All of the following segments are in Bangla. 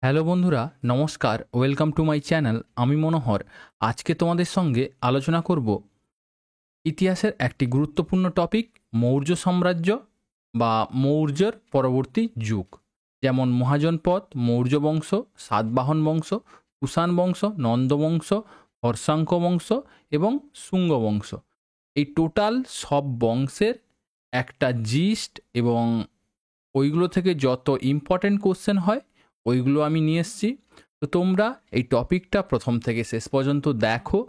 হ্যালো বন্ধুরা, নমস্কার। Welcome to my channel. আমি মনোহর। আজকে তোমাদের সঙ্গে আলোচনা করব ইতিহাসের একটি গুরুত্বপূর্ণ টপিক, মৌর্য সাম্রাজ্য বা মৌর্যের পরবর্তী যুগ। যেমন মহাজনপদ, মৌর্য বংশ, সাতবাহন বংশ, কুষাণ বংশ, নন্দ বংশ, হর্ষাঙ্ক বংশ এবং শুঙ্গ বংশ। এই টোটাল সব বংশের একটা জিস্ট এবং ওইগুলো থেকে যত ইম্পর্ট্যান্ট কোশ্চেন হয় ওইগুলো আমি নিয়ে এসেছি। তো তোমরা এই টপিকটা প্রথম থেকে শেষ পর্যন্ত দেখো।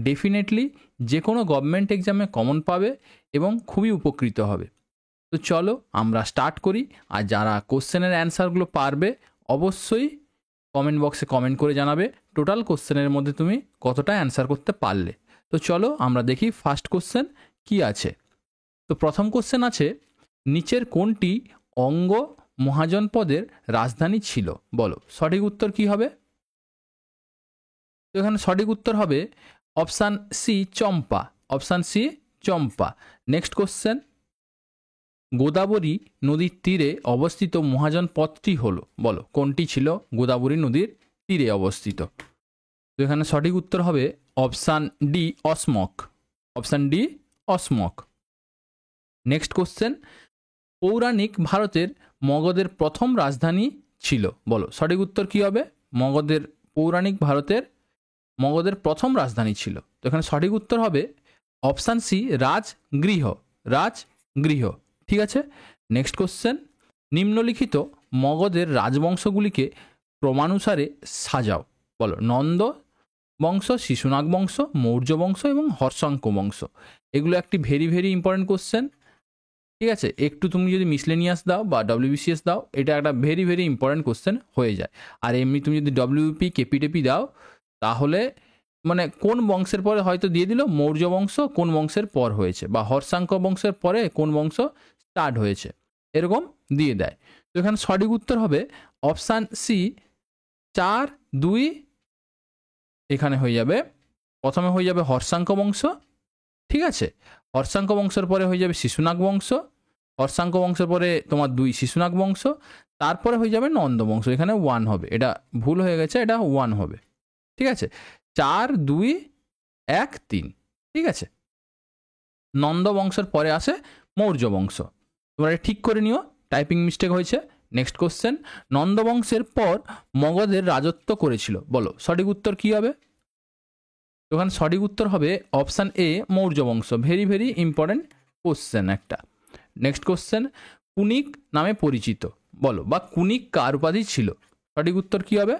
ডেফিনেটলি যে কোনো গভর্নমেন্ট এক্সামে কমন পাবে এবং খুবই উপকৃত হবে। তো চলো আমরা স্টার্ট করি। আর যারা কোশ্চেনের অ্যান্সারগুলো পারবে অবশ্যই কমেন্ট বক্সে কমেন্ট করে জানাবে টোটাল কোশ্চেনের মধ্যে তুমি কতটা অ্যান্সার করতে পারলে। তো চলো আমরা দেখি ফার্স্ট কোশ্চেন কি আছে। তো প্রথম কোশ্চেন আছে, নিচের কোনটি অঙ্গ মহাজনপদের রাজধানী ছিল? বলো সঠিক উত্তর কি হবে। তো এখানে সঠিক উত্তর হবে অপশান সি চম্পা। অপশান সি চম্পা। নেক্সট কোশ্চেন, গোদাবরী নদীর তীরে অবস্থিত মহাজনপদটি হলো, বলো কোনটি ছিল গোদাবরী নদীর তীরে অবস্থিত? তো এখানে সঠিক উত্তর হবে অপশান ডি অসমক। অপশান ডি অসমক। নেক্সট কোশ্চেন, পৌরাণিক ভারতের মগধের প্রথম রাজধানী ছিল, বলো সঠিক উত্তর কি হবে। পৌরাণিক ভারতের মগধের প্রথম রাজধানী ছিল। তো এখানে সঠিক উত্তর হবে অপশান সি রাজগৃহ। রাজগৃহ, ঠিক আছে। নেক্সট কোশ্চেন, নিম্নলিখিত মগধের রাজবংশগুলিকে ক্রমানুসারে সাজাও, বলো নন্দ বংশ, শিশুনাগ বংশ, মৌর্য বংশ এবং হর্ষাঙ্ক বংশ। এগুলো একটি ভেরি ভেরি ইম্পর্টেন্ট কোশ্চেন, ঠিক আছে। একটু তুমি যদি মিসলেনিয়াস দাও বা ডব্লিউবিসিএস দাও, এটা একটা ভেরি ভেরি ইম্পর্টেন্ট কোশ্চেন হয়ে যায়। আর এমনি তুমি যদি ডব্লিউপি কেপিটেপি দাও তাহলে মানে কোন বংশের পরে হয়তো দিয়ে দিল মৌর্য বংশ কোন বংশের পর হয়েছে, বা হর্ষাঙ্ক বংশের পরে কোন বংশ স্টার্ট হয়েছে, এরকম দিয়ে দেয়। তো এখানে সঠিক উত্তর হবে অপশান সি 4-2। এখানে হয়ে যাবে, প্রথমে হয়ে যাবে হর্ষাঙ্ক বংশ, ঠিক আছে। হর্ষাঙ্ক বংশের পরে হয়ে যাবে শিশুনাগ বংশ, হর্ষাঙ্ক বংশের পরে তোমার 2 শিশুনাগ বংশ, তারপরে হয়ে যাবে নন্দ বংশ। এখানে 1 হবে, এটা ভুল হয়ে গেছে, এটা 1 হবে, ঠিক আছে। 4-2-1-3, ঠিক আছে। নন্দ বংশের পরে আসে মৌর্য বংশ। তোমরা ঠিক করে নিও, টাইপিং মিস্টেক হয়েছে। নেক্সট কোশ্চেন, নন্দ বংশের পর মগধের রাজত্ব করেছিল, বলো সঠিক উত্তর কি হবে। ওখানে সঠিক উত্তর হবে অপশান এ মৌর্য বংশ। ভেরি ভেরি ইম্পর্টেন্ট কোশ্চেন একটা। নেক্সট কোশ্চেন, কুনিক নামে পরিচিত, বলো বা কুনিক কার উপাধি ছিল? সঠিক উত্তর কি হবে।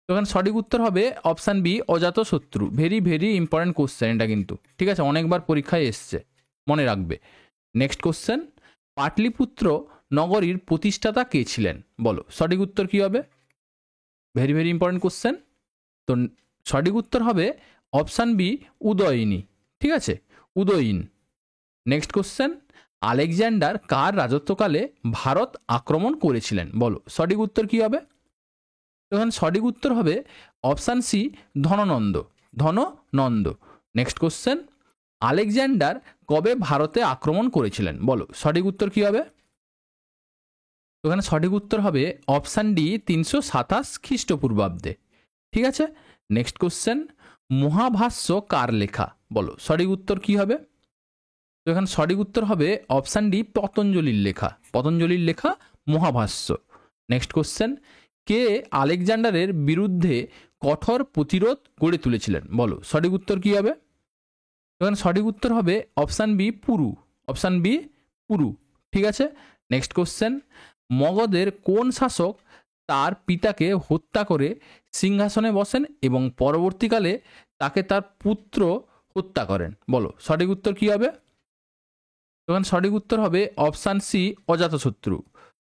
তো এখানে সঠিক উত্তর হবে অপশান বি অজাতশত্রু। ভেরি ভেরি ইম্পর্টেন্ট কোশ্চেন এটা কিন্তু, ঠিক আছে, অনেকবার পরীক্ষায় এসছে, মনে রাখবে। নেক্সট কোশ্চেন, পাটলিপুত্র নগরীর প্রতিষ্ঠাতা কে ছিলেন? বলো সঠিক উত্তর কি হবে। Very very important question. তো সঠিক উত্তর হবে অপশান বি উদয়িনী, ঠিক আছে, উদয়ীন। নেক্সট কোশ্চেন, আলেকজান্ডার কার রাজত্বকালে ভারত আক্রমণ করেছিলেন? বলো সঠিক উত্তর কি হবে। তখন সঠিক উত্তর হবে option C Dhanananda. Dhanananda. Next question, Alexander কবে ভারতে আক্রমণ করেছিলেন? বলো সঠিক উত্তর কি হবে। ওখানে সঠিক উত্তর হবে অপশান ডি 327 খ্রিস্টপূর্বাব্দে, ঠিক আছে। নেক্সট কোশ্চেন, মহাভাষ্য কার লেখা? বলো সঠিক উত্তর কি হবে। তো এখানে সঠিক উত্তর হবে অপশান ডি পতঞ্জলির লেখা। পতঞ্জলির লেখা মহাভাষ্য। নেক্সট কোশ্চেন, কে আলেকজান্ডারের বিরুদ্ধে কঠোর প্রতিরোধ গড়ে তুলেছিলেন? বলো সঠিক উত্তর কি হবে। এখানে সঠিক উত্তর হবে অপশান বি পুরু। অপশান বি পুরু, ঠিক আছে। নেক্সট কোশ্চেন, মগধের কোন শাসক তার পিতাকে হত্যা করে সিংহাসনে বসেন এবং পরবর্তীকালে তাকে তার পুত্র হত্যা করেন? বলো সঠিক উত্তর কি হবে। তখন সঠিক উত্তর হবে অপশান সি অজাতশত্রু।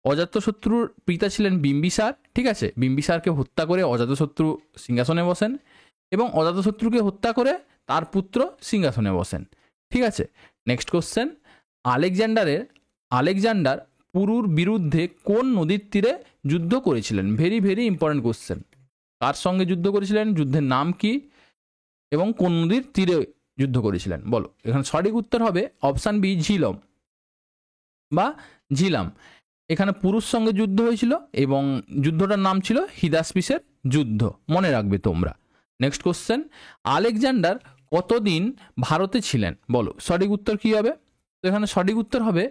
অজাতশত্রুর পিতা ছিলেন বিম্বিসার, ঠিক আছে। বিম্বিসারকে হত্যা করে অজাতশত্রু সিংহাসনে বসেন এবং অজাতশত্রুকে হত্যা করে তার পুত্র সিংহাসনে বসেন, ঠিক আছে। নেক্সট কোশ্চেন, আলেকজান্ডার পুরুর বিরুদ্ধে কোন নদীর তীরে যুদ্ধ করেছিলেন? Very very important question. কার সঙ্গে যুদ্ধ করেছিলেন, যুদ্ধের নাম কি এবং কোন নদীর তীরে যুদ্ধ করেছিলেন? বলো এখানে সঠিক উত্তর হবে অপশান বি ঝিলম বা ঝিলাম। এখানে পুরুষ সঙ্গে যুদ্ধ হয়েছিল এবং যুদ্ধটার নাম ছিল হিদাসপিসের যুদ্ধ, মনে রাখবে তোমরা। নেক্সট কোশ্চেন, আলেকজান্ডার কতদিন ভারতে ছিলেন বলো? সঠিক উত্তর কী হবে? তো এখানে সঠিক উত্তর হবে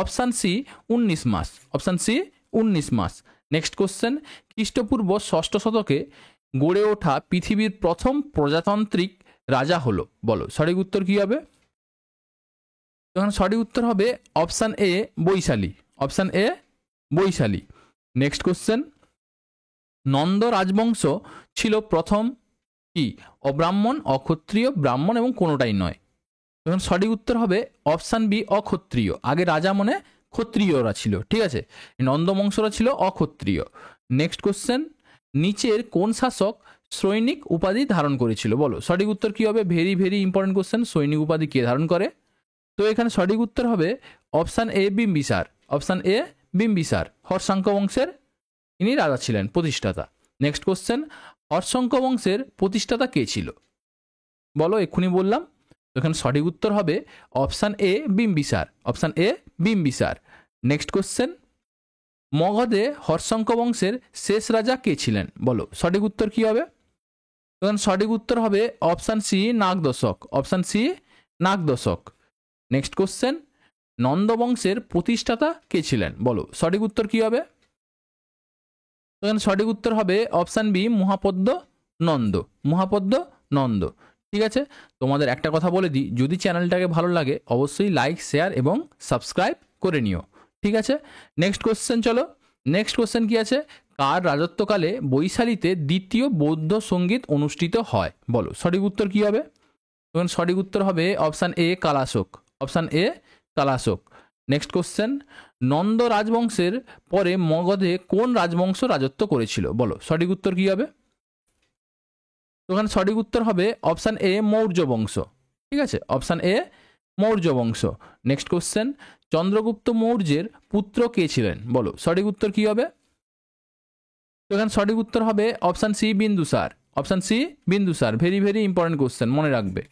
অপশান সি 19 মাস। অপশান সি 19 মাস। নেক্সট কোশ্চেন, খ্রিস্টপূর্ব 6ষ্ঠ শতকে গড়ে ওঠা পৃথিবীর প্রথম প্রজাতান্ত্রিক রাজা হলো বলো? সঠিক উত্তর কী হবে? তো এখানে সঠিক উত্তর হবে option A Vaishali. Option A Vaishali. Next question, Nanda রাজবংশ ছিল প্রথম কি অব্রাহ্মণ, অক্ষত্রিয়, ব্রাহ্মণ এবং কোনোটাই নয়? তখন সঠিক উত্তর হবে অপশান বি অক্ষত্রিয়। আগে রাজা মানে ক্ষত্রিয়রা ছিল, ঠিক আছে, নন্দবংশরা ছিল অক্ষত্রিয়। নেক্সট কোশ্চেন, নিচের কোন শাসক সৈনিক উপাধি ধারণ করেছিল বলো? সঠিক উত্তর কী হবে? ভেরি ভেরি ইম্পর্টেন্ট কোশ্চেন, সৈনিক উপাধি কে ধারণ করে? তো এখানে সঠিক উত্তর হবে option A Bimbisara. Option A Bimbisara Harshanka বংশের ইনি রাজা ছিলেন, প্রতিষ্ঠাতা। নেক্সট কোশ্চেন, হর্ষাঙ্ক বংশের প্রতিষ্ঠাতা কে ছিল বলো? এক্ষুনি বললাম। তো এখানে সঠিক উত্তর হবে option A Bimbisara. Option A Bimbisara. Next question, মগধে হর্ষাঙ্ক বংশের শেষ রাজা কে ছিলেন বলো? সঠিক উত্তর কী হবে? তখন সঠিক উত্তর হবে option C Nagadasaka. Option C Nagadasaka. Next question, নন্দবংশের প্রতিষ্ঠাতা কে ছিলেন বলো? সঠিক উত্তর কী হবে? তখন সঠিক উত্তর হবে অপশান বি মহাপদ্ম নন্দ। মহাপদ্ম নন্দ। ঠিক আছে, তোমাদের একটা কথা বলে দিই, যদি চ্যানেলটাকে ভালো লাগে অবশ্যই লাইক, শেয়ার এবং সাবস্ক্রাইব করে নিও। ঠিক আছে, নেক্সট কোশ্চেন চলো। নেক্সট কোশ্চেন কি আছে? কার রাজত্বকালে বৈশালীতে দ্বিতীয় বৌদ্ধ সঙ্গীত অনুষ্ঠিত হয় বলো? সঠিক উত্তর কী হবে? তখন সঠিক উত্তর হবে option A Kalashoka. Option A Kalashoka. Next question, Nanda রাজবংশের পরে মগধে কোন রাজবংশ রাজত্ব করেছিল বলো? সঠিক উত্তর কী হবে? ওখানে সঠিক উত্তর হবে অপশান এ মৌর্য বংশ। ঠিক আছে, অপশান এ মৌর্য বংশ। নেক্সট কোশ্চেন, চন্দ্রগুপ্ত মৌর্যের পুত্র কে ছিলেন বলো? সঠিক উত্তর কী হবে? তো এখানে সঠিক উত্তর হবে option C Bindusara. Option C Bindusara. Very very important question, মনে রাখবে।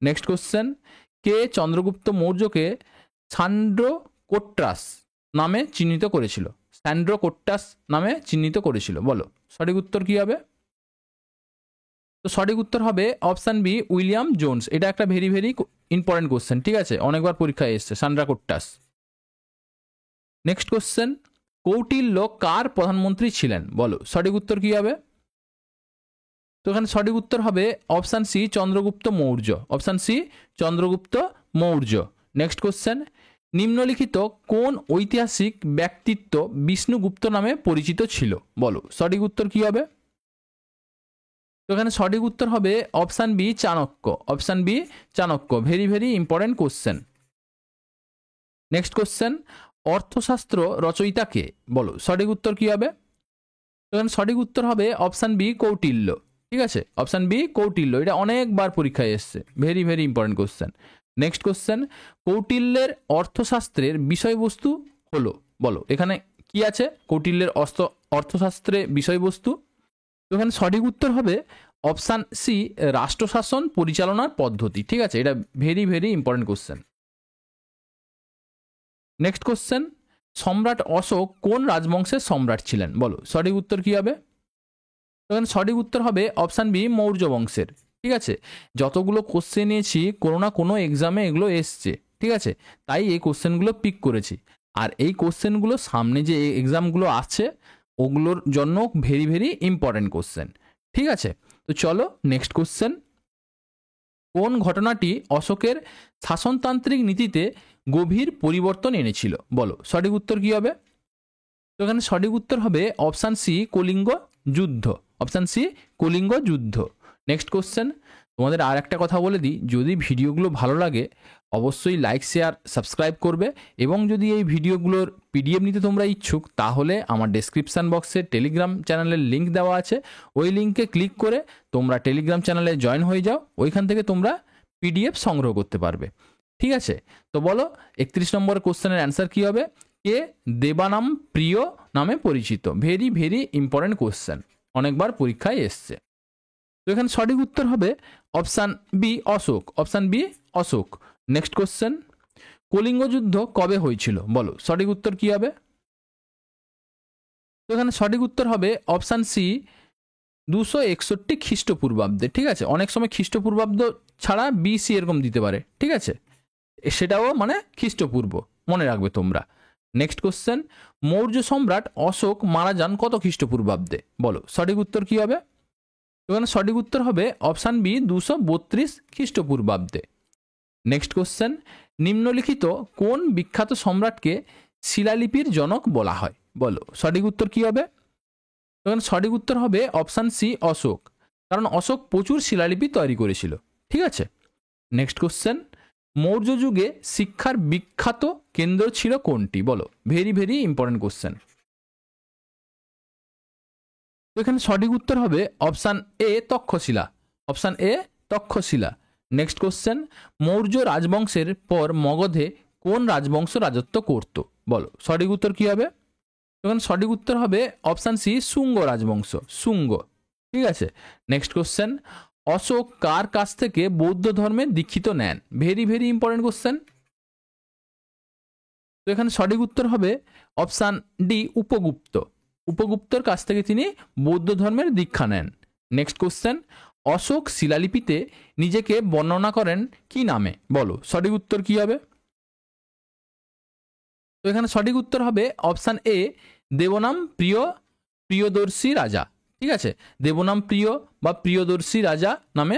নেক্সট কোশ্চেন, কে চন্দ্রগুপ্ত মৌর্যকে সান্ড্রোকোট্রাস নামে চিহ্নিত করেছিল? সান্ড্রোকোট্রাস নামে চিহ্নিত করেছিল বলো? সঠিক উত্তর কী হবে? তো সঠিক উত্তর হবে অপশান বি উইলিয়াম জোন্স। এটা একটা ভেরি ভেরি ইম্পর্টেন্ট কোশ্চেন, ঠিক আছে, অনেকবার পরীক্ষায় এসছে, সান্ড্রাকোট্টাস। নেক্সট কোশ্চেন, কৌটিল্য কার প্রধানমন্ত্রী ছিলেন বলো? সঠিক উত্তর কী হবে? তো এখানে সঠিক উত্তর হবে option C Chandragupta Maurya. Option C Chandragupta Maurya. Next question, নিম্নলিখিত কোন ঐতিহাসিক ব্যক্তিত্ব বিষ্ণুগুপ্ত নামে পরিচিত ছিল বলো? সঠিক উত্তর কী হবে? তো এখানে সঠিক উত্তর হবে option B Chanakya. Option B Chanakya. Very very important question. Next question, Arthashastra রচয়িতা কে বলো? সঠিক উত্তর কী হবে? তো এখানে সঠিক উত্তর হবে অপশান বি কৌটিল্য। ঠিক আছে, অপশান বি কৌটিল্য। এটা অনেকবার পরীক্ষায় এসছে, very very important question. Next question, কৌটিল্যের অর্থশাস্ত্রের বিষয়বস্তু হলো বলো? এখানে কি আছে কৌটিল্যের অর্থশাস্ত্রে বিষয়বস্তু? তো এখানে সঠিক উত্তর হবে অপশান সি রাষ্ট্রশাসন পরিচালনার পদ্ধতি। ঠিক আছে, এটা very very important question. Next question, সম্রাট অশোক কোন রাজবংশের সম্রাট ছিলেন বলো? সঠিক উত্তর কী হবে? তো এখানে সঠিক উত্তর হবে অপশান বি মৌর্য বংশের। ঠিক আছে, যতগুলো কোশ্চেন নিয়েছি কোনো না কোনো এক্সামে এগুলো এসছে, ঠিক আছে, তাই এই কোশ্চেনগুলো পিক করেছি। আর এই কোশ্চেনগুলো সামনে যে এক্সামগুলো আছে ওগুলোর জন্য ভেরি ভেরি ইম্পর্টেন্ট কোশ্চেন। ঠিক আছে, তো চলো নেক্সট কোশ্চেন, কোন ঘটনাটি অশোকের শাসনতান্ত্রিক নীতিতে গভীর পরিবর্তন এনেছিল বলো? সঠিক উত্তর কী হবে? তো এখানে সঠিক উত্তর হবে অপশান সি কলিঙ্গ যুদ্ধ। অপশান সি কলিঙ্গ যুদ্ধ। নেক্সট কোশ্চেন, তোমাদের আর একটা কথা বলে দিই, যদি ভিডিওগুলো ভালো লাগে অবশ্যই লাইক, শেয়ার, সাবস্ক্রাইব করবে। এবং যদি এই ভিডিওগুলোর পিডিএফ নিতে তোমরা ইচ্ছুক তাহলে আমার ডেসক্রিপশান বক্সে টেলিগ্রাম চ্যানেলের লিঙ্ক দেওয়া আছে, ওই লিঙ্কে ক্লিক করে তোমরা টেলিগ্রাম চ্যানেলে জয়েন হয়ে যাও, ওইখান থেকে তোমরা পিডিএফ সংগ্রহ করতে পারবে। ঠিক আছে, তো বলো 31 নম্বর কোশ্চেনের অ্যান্সার কী হবে? কে দেবানাম প্রিয় নামে পরিচিত? ভেরি ভেরি ইম্পর্টেন্ট কোশ্চেন, অনেকবার পরীক্ষায় এসছে। তো এখানে সঠিক উত্তর হবে option B Ashoka. Option B Ashoka. Next question, Kalinga যুদ্ধ কবে হয়েছিল বলো? সঠিক উত্তর কী হবে? তো এখানে সঠিক উত্তর হবে অপশান সি 261 খ্রিস্টপূর্বাব্দে। ঠিক আছে, অনেক সময় খ্রিস্টপূর্বাব্দ ছাড়া বিসি এরকম দিতে পারে। ঠিক আছে, সেটাও মানে খ্রিস্টপূর্ব, মনে রাখবে তোমরা। নেক্সট কোশ্চেন, মৌর্য সম্রাট অশোক মারা যান কত খ্রিস্টপূর্বাব্দে? বলো সঠিক উত্তর কি হবে? এখানে সঠিক উত্তর হবে অপশান বি 232 খ্রিস্টপূর্বাব্দে। নেক্সট কোশ্চেন, নিম্নলিখিত কোন বিখ্যাত সম্রাটকে শিলালিপির জনক বলা হয়? বলো সঠিক উত্তর কি হবে? এখানে সঠিক উত্তর হবে অপশান সি অশোক, কারণ অশোক প্রচুর শিলালিপি তৈরি করেছিল। ঠিক আছে, নেক্সট কোশ্চেন, মৌর্য যুগে শিক্ষার বিখ্যাত কেন্দ্র ছিল কোনটি? বলো, ভেরি ভেরি ইম্পর্টেন্ট কোশ্চেন। তো এখানে সঠিক উত্তর হবে option A Takshashila, option A Takshashila. Next question, Maurya রাজবংশের পর মগধে কোন রাজবংশ রাজত্ব করত? বলো সঠিক উত্তর কি হবে? এখানে সঠিক উত্তর হবে অপশান সি শুঙ্গ রাজবংশ, শুঙ্গ। ঠিক আছে, নেক্সট কোশ্চেন, অশোক কার কাছ থেকে বৌদ্ধ ধর্মে দীক্ষিত নেন? Very very important question. তো এখানে সঠিক উত্তর হবে অপশান ডি উপগুপ্ত, উপগুপ্তর কাছ থেকে তিনি বৌদ্ধ ধর্মের দীক্ষা নেন। নেক্সট কোশ্চেন, অশোক শিলালিপিতে নিজেকে বর্ণনা করেন কি নামে? বলো সঠিক উত্তর কি হবে? তো এখানে সঠিক উত্তর হবে অপশান এ দেবনাম প্রিয়দর্শী রাজা। ঠিক আছে, দেবনাম প্রিয় বা প্রিয়দর্শী রাজা নামে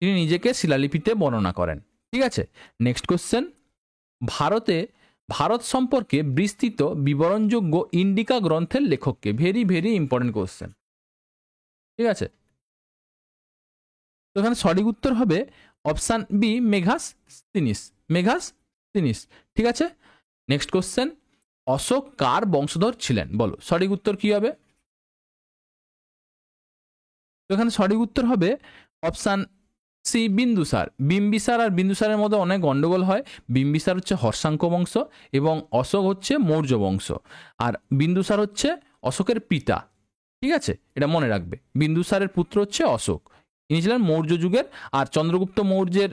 তিনি নিজেকে শিলালিপিতে বর্ণনা করেন। ঠিক আছে, নেক্সট কোশ্চেন, ভারত সম্পর্কে বিস্তৃত বিবরণযোগ্য ইন্ডিকা গ্রন্থের লেখককে? Very very important question. ঠিক আছে, তো এখানে সঠিক উত্তর হবে অপশান বি মেঘাসতিনিস, মেঘাসতিনিস। ঠিক আছে, নেক্সট কোশ্চেন, অশোক কার বংশধর ছিলেন? বলো সঠিক উত্তর কি হবে? তো এখানে সঠিক উত্তর হবে অপশান সি বিন্দুসার। বিম্বিসার আর বিন্দুসারের মধ্যে অনেক গন্ডগোল হয়। বিম্বিসার হচ্ছে হর্ষাঙ্ক বংশ এবং অশোক হচ্ছে মৌর্য বংশ, আর বিন্দুসার হচ্ছে অশোকের পিতা। ঠিক আছে, এটা মনে রাখবে। বিন্দুসারের পুত্র হচ্ছে অশোক, ইনি ছিলেন মৌর্য যুগের, আর চন্দ্রগুপ্ত মৌর্যের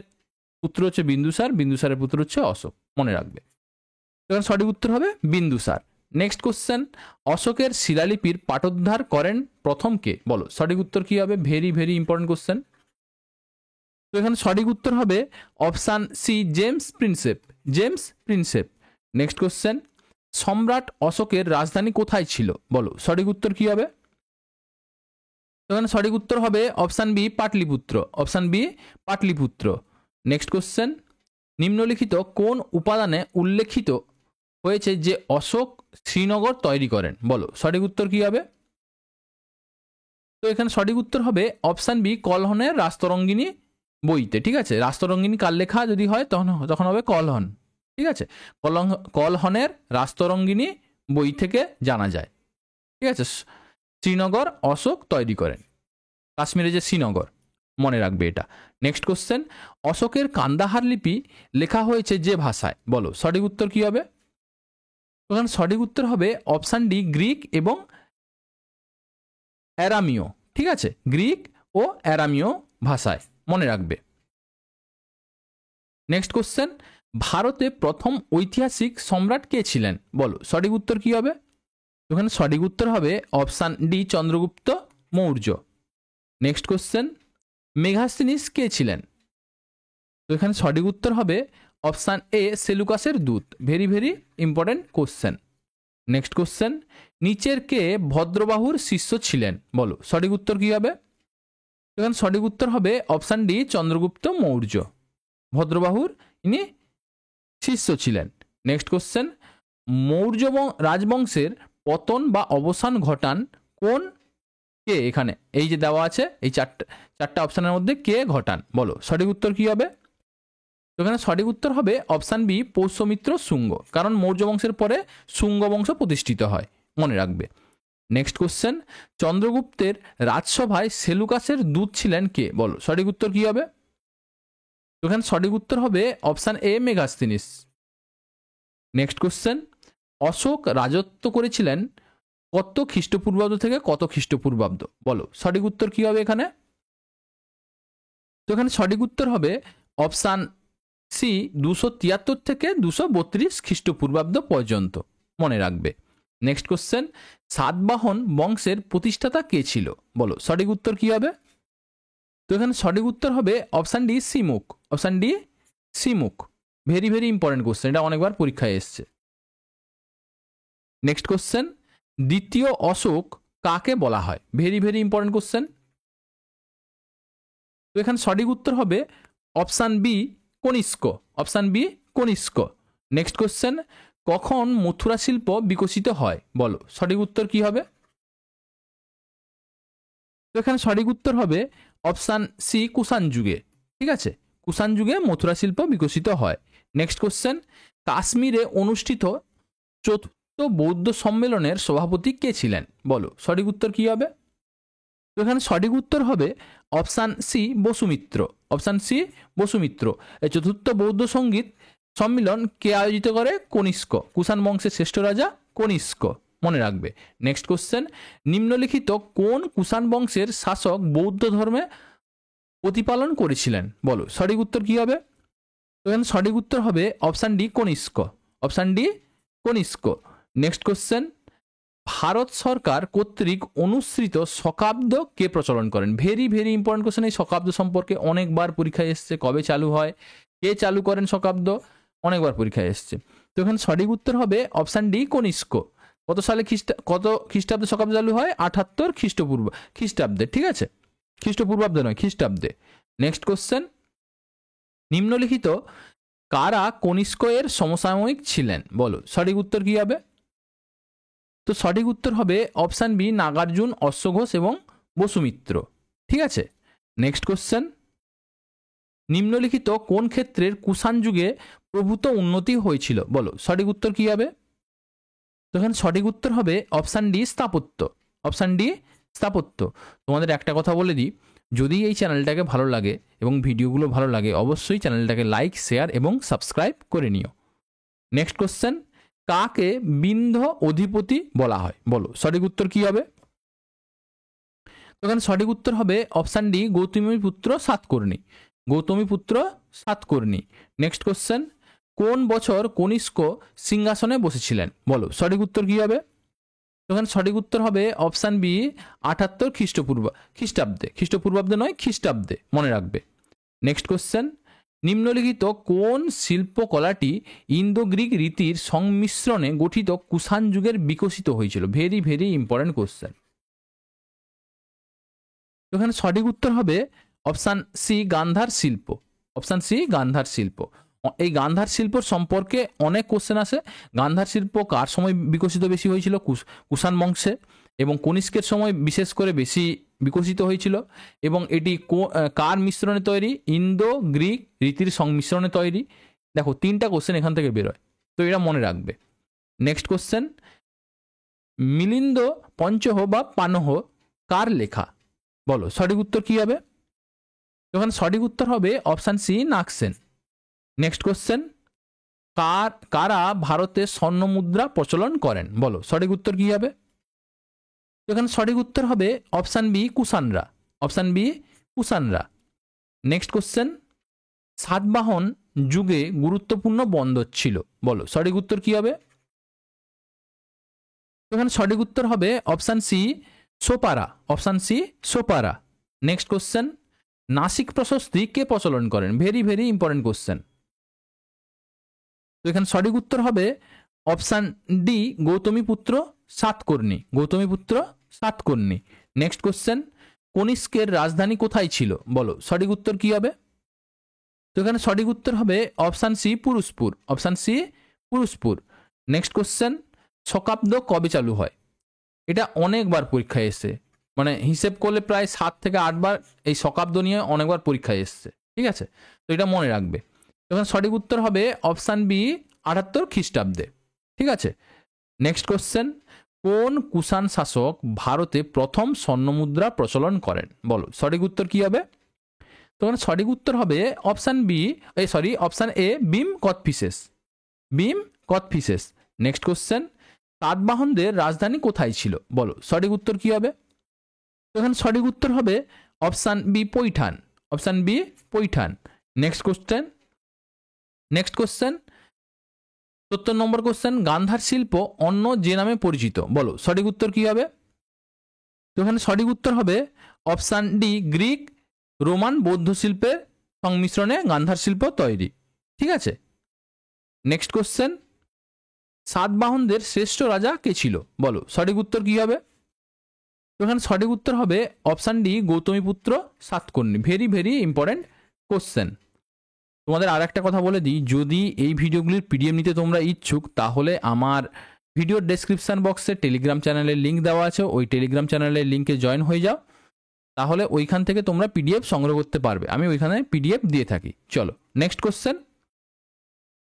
পুত্র হচ্ছে বিন্দুসার, বিন্দুসারের পুত্র হচ্ছে অশোক, মনে রাখবে। এখানে সঠিক উত্তর হবে বিন্দুসার। নেক্সট কোশ্চেন, অশোকের শিলালিপির পাঠোদ্ধার করেন প্রথম কে? বলো সঠিক উত্তর কি হবে? Very very important question. তো এখানে সঠিক উত্তর হবে option C James Prinsep, James Prinsep. Next question, সম্রাট অশোকের রাজধানী কোথায় ছিল? বলো সঠিক উত্তর কি হবে? তো এখানে সঠিক উত্তর হবে option B Pataliputra, option B Pataliputra. Next question, নিম্নলিখিত কোন উপাদানে উল্লেখিত হয়েছে যে অশোক শ্রীনগর তৈরি করেন? বলো সঠিক উত্তর কি হবে? তো এখানে সঠিক উত্তর হবে অপশান বি কলহনের রাস্তরঙ্গিনী বইতে। ঠিক আছে, রাস্তরঙ্গিনী কার লেখা যদি হয় তখন হবে কলহন। ঠিক আছে, কলহনের রাস্তরঙ্গিনী বই থেকে জানা যায়। ঠিক আছে, শ্রীনগর অশোক তৈরি করেন, কাশ্মীরে যে শ্রীনগর, মনে রাখবে এটা। নেক্সট কোশ্চেন, অশোকের কান্দাহার লিপি লেখা হয়েছে যে ভাষায়? বলো সঠিক উত্তর কি হবে? ওখানে সঠিক উত্তর হবে অপশান ডি গ্রিক এবং অ্যারামীয়। ঠিক আছে, গ্রিক ও অ্যারামীয় ভাষায়, মনে রাখবে। নেক্সট কোশ্চেন, ভারতে প্রথম ঐতিহাসিক সম্রাট কে ছিলেন? বলো সঠিক উত্তর কি হবে? ওখানে সঠিক উত্তর হবে option D Chandragupta Maurya. Next question, Megasthenes কে ছিলেন? তো এখানে সঠিক উত্তর হবে অপশান এ সেলুকাসের দূত। Very very important question. Next question, নিচের কে ভদ্রবাহুর শিষ্য ছিলেন? বলো সঠিক উত্তর কি হবে? এখানে সঠিক উত্তর হবে অপশান ডি চন্দ্রগুপ্ত মৌর্য, ভদ্রবাহুর ইনি শিষ্য ছিলেন। নেক্সট কোশ্চেন, মৌর্য রাজবংশের পতন বা অবসান ঘটান কোন কে? এখানে এই যে দেওয়া আছে এই চারটা অপশানের মধ্যে কে ঘটান? বলো সঠিক উত্তর কি হবে? এখানে সঠিক উত্তর হবে অপশান বি পৌষ্যমিত্র শুঙ্গ, কারণ মৌর্য বংশের পরে শুঙ্গ বংশ প্রতিষ্ঠিত হয়, মনে রাখবে। নেক্সট কোশ্চেন, চন্দ্রগুপ্তের রাজসভায় সেলুকাসের দূত ছিলেন কে? বলো সঠিক উত্তর কি হবে? এখানে সঠিক উত্তর হবে option A Megasthenes. Next question, Ashoka রাজত্ব করেছিলেন কত খ্রিস্টপূর্বাব্দ থেকে কত খ্রিস্টপূর্বাব্দ? বলো সঠিক উত্তর কি হবে এখানে? তো এখানে সঠিক উত্তর হবে অপশান সি 273 থেকে 232 খ্রিস্টপূর্বাব্দ পর্যন্ত, মনে রাখবে। নেক্সট কোশ্চেন, সাতবাহন বংশের প্রতিষ্ঠাতা কে ছিল? বলো সঠিক উত্তর কি হবে? তো এখানে সঠিক উত্তর হবে option D Simuka. Option D Simuka. Very very important question, এটা অনেকবার পরীক্ষায় এসছে। নেক্সট কোশ্চেন, দ্বিতীয় অশোক কাকে বলা হয়? Very very important question. তো এখানে সঠিক উত্তর হবে option B Kanishka. Option B Kanishka. Next question, কখন মথুরা শিল্প বিকশিত হয়? বলো সঠিক উত্তর কি হবে? তো এখানে সঠিক উত্তর হবে অপশান সি কুষাণ যুগে। ঠিক আছে, কুষাণ যুগে মথুরা শিল্প বিকশিত হয়। নেক্সট কোশ্চেন, কাশ্মীরে অনুষ্ঠিত চতুর্থ বৌদ্ধ সম্মেলনের সভাপতি কে ছিলেন? বলো সঠিক উত্তর কি হবে? তো এখানে সঠিক উত্তর হবে option C Vasumitra. Option C Vasumitra. এই চতুর্থ বৌদ্ধ সঙ্গীত সম্মিলন কে আয়োজিত করে? কনিষ্ক। কুষাণ বংশের শ্রেষ্ঠ রাজা কনিষ্ক, মনে রাখবে। নেক্সট কোশ্চেন, নিম্নলিখিত কোন কুষাণ বংশের শাসক বৌদ্ধ ধর্মে প্রতিপালন করেছিলেন? বলো সঠিক উত্তর কি হবে? তো এখানে সঠিক উত্তর হবে option D Kanishka. Option D Kanishka. Next question, Bharat সরকার কর্তৃক অনুসৃত শকাব্দ কে প্রচলন করেন? Very very important question. এই শকাব্দ সম্পর্কে অনেকবার পরীক্ষায় এসছে। কবে চালু হয়, কে চালু করেন শকাব্দ, অনেকবার পরীক্ষায় এসছে। তো এখানে সঠিক উত্তর হবে অপশান ডি কনিষ্ক। কত সালে কত খ্রিস্টাব্দে শকাব্দ চালু হয়? 78 খ্রিস্টাব্দে। ঠিক আছে, খ্রিস্টপূর্বাব্দে নয়, খ্রিস্টাব্দে। নেক্সট কোশ্চেন, নিম্নলিখিত কারা কনিষ্ক এর সমসাময়িক ছিলেন? বলো সঠিক উত্তর কি হবে? তো সঠিক উত্তর হবে অপশান বি নাগার্জুন, অশ্বঘোষ এবং বসুমিত্র। ঠিক আছে, নেক্সট কোশ্চেন, নিম্নলিখিত কোন ক্ষেত্রের কুষাণ যুগে প্রভূত উন্নতি হয়েছিল? বলো সঠিক উত্তর কি হবে? তো এখানে সঠিক উত্তর হবে অপশান ডি স্থাপত্য। অপশান ডি স্থাপত্য। তোমাদের একটা কথা বলে দিই, যদি এই চ্যানেলটাকে ভালো লাগে এবং ভিডিওগুলো ভালো লাগে, অবশ্যই চ্যানেলটাকে লাইক, শেয়ার এবং সাবস্ক্রাইব করে নিও। নেক্সট কোশ্চেন, কাকে বিন্ধ অধিপতি বলা হয়? বলো সঠিক উত্তর কি হবে? তো এখানে সঠিক উত্তর হবে option D Gautamiputra Satakarni. Gautamiputra Satakarni. Next question, কোন বছর কনিষ্ক সিংহাসনে বসেছিলেন? বলো সঠিক উত্তর কি হবে? তো এখানে সঠিক উত্তর হবে অপশান বি 78 খ্রিস্টাব্দে। খ্রিস্টপূর্বাব্দে নয়, খ্রিস্টাব্দে, মনে রাখবে। নেক্সট কোশ্চেন, নিম্নলিখিত কোন শিল্পকলাটি ইন্দো গ্রিক রীতির সংমিশ্রণে গঠিত কুষাণ যুগের বিকশিত হয়েছিল? Very very important question. তো এখানে সঠিক উত্তর হবে অপশান সি গান্ধার শিল্প। অপশান সি গান্ধার শিল্প। এই গান্ধার শিল্প সম্পর্কে অনেক কোশ্চেন আসে। গান্ধার শিল্প কার সময় বিকশিত বেশি হয়েছিল? কুষাণ বংশে। এবং কনিষ্কের সময় বিশেষ করে বেশি বিকশিত হয়েছিল। এবং এটি কার মিশ্রণে তৈরি? ইন্দো গ্রিক রীতির সংমিশ্রণে তৈরি। দেখো 3টা কোশ্চেন এখান থেকে বেরোয়, তো এটা মনে রাখবে। নেক্সট কোশ্চেন, মিলিন্দ পঞ্চহ বা পানহ কার লেখা? বলো সঠিক উত্তর কি হবে? তখন সঠিক উত্তর হবে option C Nagasena. Next question, কারা ভারতে স্বর্ণ মুদ্রা প্রচলন করেন? বলো সঠিক উত্তর কি হবে? এখানে সঠিক উত্তর হবে অপশান বি কুষাণরা। অপশান বি কুষাণরা। নেক্সট কোশ্চেন, সাতবাহন যুগে গুরুত্বপূর্ণ বন্দর ছিল। বলো সঠিক উত্তর কি হবে? এখানে সঠিক উত্তর হবে option C Sopara. Option C Sopara. Next question, Nasik প্রশস্তি কে প্রচলন করেন? Very very important question. তো এখানে সঠিক উত্তর হবে option D Gautamiputra Satakarni. Gautamiputra Satakarni. Next question, কনিষ্কের রাজধানী কোথায় ছিল? বলো সঠিক উত্তর কি হবে? তো এখানে সঠিক উত্তর হবে option C Purushapura. Option C Purushapura. Next question, শকাব্দ কবে চালু হয়? এটা অনেকবার পরীক্ষায় এসছে, মানে হিসেব করলে প্রায় 7 থেকে 8 বার এই শকাব্দ নিয়ে অনেকবার পরীক্ষায় এসছে। ঠিক আছে, তো এটা মনে রাখবে। এখন সঠিক উত্তর হবে অপশান বি 78 খ্রিস্টাব্দে। ঠিক আছে, নেক্সট কোশ্চেন, কোন কুষাণ শাসক ভারতে প্রথম স্বর্ণমুদ্রা প্রচলন করেন? বলো সঠিক উত্তর কি হবে? তখন সঠিক উত্তর হবে option B, option A Bhima Kadphises. Bhima Kadphises. Next question, সাতবাহনদের রাজধানী কোথায় ছিল? বলো সঠিক উত্তর কি হবে? এখানে সঠিক উত্তর হবে option B Paithan. Option B Paithan. Next question, 70 number question, Gandhara শিল্প অন্য যে নামে পরিচিত, বলো সঠিক উত্তর কি হবে? তো এখানে সঠিক উত্তর হবে অপশান ডি, গ্রিক রোমান বৌদ্ধ শিল্পের সংমিশ্রণে গান্ধার শিল্প তৈরি। ঠিক আছে, নেক্সট কোশ্চেন, সাতবাহনদের শ্রেষ্ঠ রাজা কে ছিল, বলো সঠিক উত্তর কি হবে? তো এখানে সঠিক উত্তর হবে option D, Gautamiputra Satakarni. Very very important question. তোমাদের আর একটা কথা বলে দিই, যদি এই ভিডিওগুলির পিডিএফ নিতে তোমরা ইচ্ছুক, তাহলে আমার ভিডিওর ডেসক্রিপশান বক্সে টেলিগ্রাম চ্যানেলের লিঙ্ক দেওয়া আছে, ওই টেলিগ্রাম চ্যানেলের লিঙ্কে জয়েন হয়ে যাও, তাহলে ওইখান থেকে তোমরা পিডিএফ সংগ্রহ করতে পারবে। আমি ওইখানে পিডিএফ দিয়ে থাকি। চলো নেক্সট কোশ্চেন,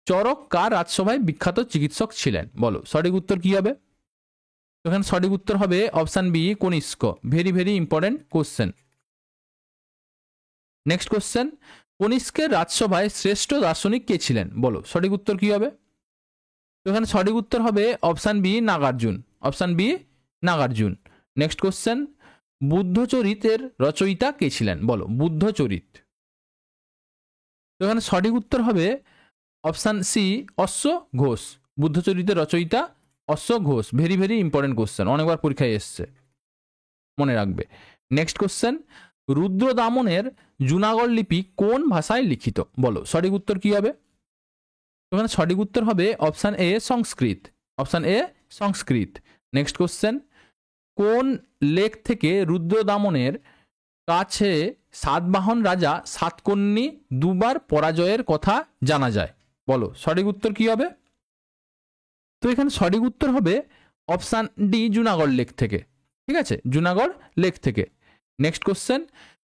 চরক কার রাজসভায় বিখ্যাত চিকিৎসক ছিলেন, বলো সঠিক উত্তর কি হবে? এখানে সঠিক উত্তর হবে option B, Kanishka. Very very important question. Next question, কনিষ্কের রাজসভায় শ্রেষ্ঠ দার্শনিক কে ছিলেন, বলো সঠিক উত্তর কি হবে? এখানে সঠিক উত্তর হবে option B, Nagarjuna. Option B, Nagarjuna. Next question, বুদ্ধচরিতের রচয়িতা কে ছিলেন, বলো বুদ্ধচরিত। তো এখানে সঠিক উত্তর হবে অপশান সি, অশ্ব ঘোষ। বুদ্ধচরিতের রচয়িতা অশ্ব Ghosh. Very very important question, অনেকবার পরীক্ষায় এসছে, মনে রাখবে। নেক্সট কোশ্চেন, রুদ্রদামনের জুনাগড় লিপি কোন ভাষায় লিখিত, বলো সঠিক উত্তর কি হবে? এখানে সঠিক উত্তর হবে option A, Sanskrit. Option A, Sanskrit. Next question, কোন লেক থেকে রুদ্রদামনের কাছে সাতবাহন রাজা সাতকর্ণী দুবার পরাজয়ের কথা জানা যায়, বলো সঠিক উত্তর কি হবে? তো এখানে সঠিক উত্তর হবে অপশান ডি, জুনাগড় লেক থেকে। ঠিক আছে, জুনাগড় লেক থেকে। নেক্সট কোশ্চেন,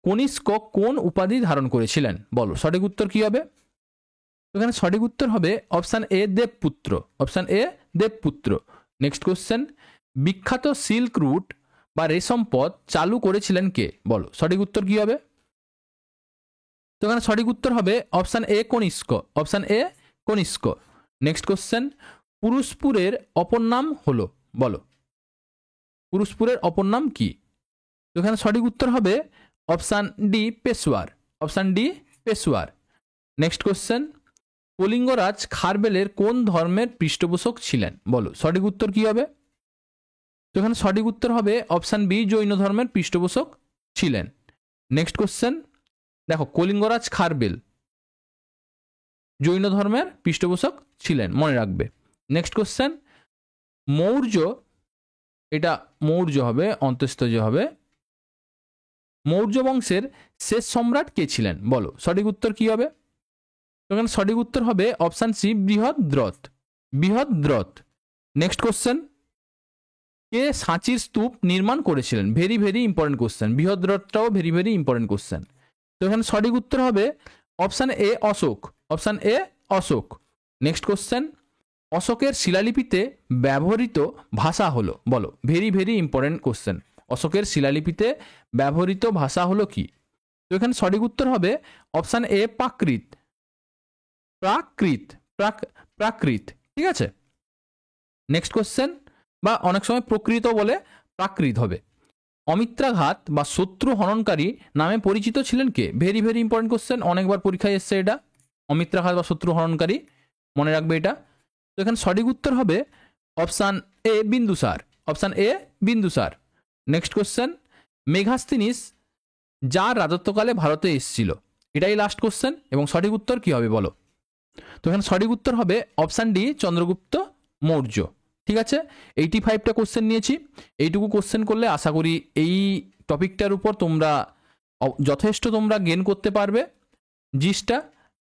কনিষ্ক কোন উপাধি ধারণ করেছিলেন, বলো সঠিক উত্তর কি হবে? এখানে সঠিক উত্তর হবে option A, Devaputra. Option A, Devaputra. Next question, বিখ্যাত সিল্ক রুট বা রেশম পথ চালু করেছিলেন কে, বলো সঠিক উত্তর কি হবে? তো এখানে সঠিক উত্তর হবে option A, Kanishka. Option A, Kanishka. Next question, পুরুষপুরের অপর নাম হলো, বলো পুরুষপুরের অপর নাম কি? তো এখানে সঠিক উত্তর হবে option D, Peshawar. Option D, Peshawar. Next question, কলিঙ্গরাজ খারবেলের কোন ধর্মের পৃষ্ঠপোষক ছিলেন, বলো সঠিক উত্তর কি হবে? তো এখানে সঠিক উত্তর হবে অপশান বি, জৈন ধর্মের পৃষ্ঠপোষক ছিলেন। নেক্সট কোশ্চেন, দেখো কলিঙ্গরাজ খারবেল জৈন ধর্মের পৃষ্ঠপোষক ছিলেন, মনে রাখবে। নেক্সট কোশ্চেন, মৌর্য, এটা মৌর্য হবে, অন্তঃস্থ হবে, মৌর্য বংশের শেষ সম্রাট কে ছিলেন, বলো সঠিক উত্তর কি হবে? এখানে সঠিক উত্তর হবে option C, Brihadratha. Brihadratha. Next question, কে সাঁচির স্তূপ নির্মাণ করেছিলেন? Very very important question. বৃহদ্রথটাও ভেরি ভেরি ইম্পর্টেন্ট কোশ্চেন। তো এখানে সঠিক উত্তর হবে option A, Ashoka. Option A, Ashoka. Next question, অশোকের শিলালিপিতে ব্যবহৃত ভাষা হলো, বলো ভেরি ভেরি ইম্পর্টেন্ট কোশ্চেন। অশোকের শিলালিপিতে ব্যবহৃত ভাষা হলো কি? তো এখানে সঠিক উত্তর হবে অপশান এ, প্রাকৃত। প্রাকৃত, প্রাকৃত। ঠিক আছে, নেক্সট কোশ্চেন, বা অনেক সময় প্রকৃত বলে প্রাকৃত হবে। অমিত্রাঘাত বা শত্রু হননকারী নামে পরিচিত ছিলেন কে? ভেরি ভেরি ইম্পর্টেন্ট কোশ্চেন, অনেকবার পরীক্ষায় এসছে এটা। অমিত্রাঘাত বা শত্রু হননকারী, মনে রাখবে এটা। তো এখানে সঠিক উত্তর হবে option A, Bindusara. Option A, Bindusara. Next question, মেঘাস্তিনিস যার রাজত্বকালে ভারতে এসেছিল, এটাই লাস্ট কোশ্চেন, এবং সঠিক উত্তর কি হবে বলো? তো এখানে সঠিক উত্তর হবে অপশান ডি, চন্দ্রগুপ্ত মৌর্য। ঠিক আছে, 85টা কোশ্চেন নিয়েছি। এইটুকু কোশ্চেন করলে আশা করি এই টপিকটার উপর তোমরা যথেষ্ট তোমরা গেন করতে পারবে জিসটা,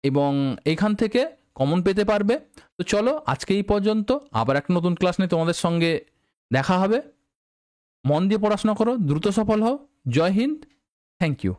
এবং এইখান থেকে কমন পেতে পারবে। তো চলো আজকে এই পর্যন্ত, আবার একটা নতুন ক্লাস নিয়ে তোমাদের সঙ্গে দেখা হবে। মন দিয়ে পড়াশোনা করো, দ্রুত সফল হও। জয় হিন্দ, থ্যাংক ইউ।